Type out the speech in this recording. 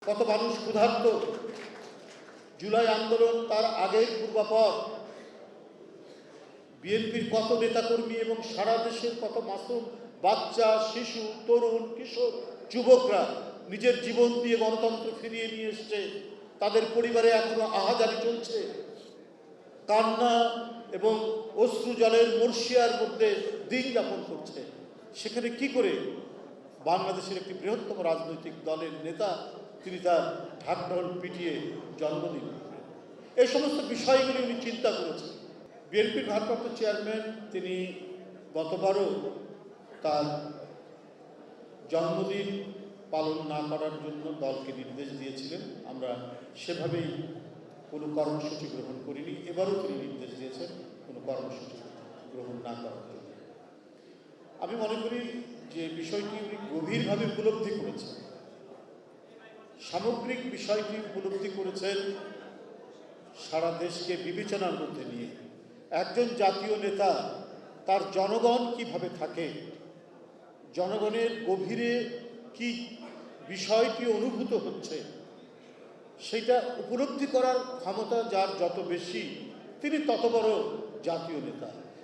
কত মানুষ ক্ষুধার্ত, জুলাই আন্দোলন তার আগের পূর্বাপর বিএনপির কত নেতাকর্মী এবং সারা দেশের কত মাসুম বাচ্চা, শিশু, তরুণ, কিশোর, যুবকরা নিজের জীবন দিয়ে গণতন্ত্র ফিরিয়ে নিয়ে এসছে। তাদের পরিবারে এখনো আহাজারি চলছে, কান্না এবং অশ্রু জলের মর্শিয়ার মধ্যে দিন যাপন করছে। সেখানে কি করে বাংলাদেশের একটি বৃহত্তম রাজনৈতিক দলের নেতা তিনি তার ঢাকঢোল পিটিয়ে জন্মদিন, এই সমস্ত বিষয়গুলি উনি চিন্তা করেছেন। বিএনপির ভারপ্রাপ্ত চেয়ারম্যান তিনি গতবারও তার জন্মদিন পালন না করার জন্য দলকে নির্দেশ দিয়েছিলেন। আমরা সেভাবেই কোনো কর্মসূচি গ্রহণ করিনি। এবারও তিনি নির্দেশ দিয়েছেন কোনো কর্মসূচি গ্রহণ না করার জন্য। আমি মনে করি যে বিষয়টি উনি গভীরভাবে উপলব্ধি করেছেন, সামগ্রিক বিষয়টি উপলব্ধি করেছেন সারা দেশকে বিবেচনার মধ্যে নিয়ে। একজন জাতীয় নেতা তার জনগণ কিভাবে থাকে, জনগণের গভীরে কি বিষয়টি অনুভূত হচ্ছে, সেটা উপলব্ধি করার ক্ষমতা যার যত বেশি তিনি তত বড় জাতীয় নেতা।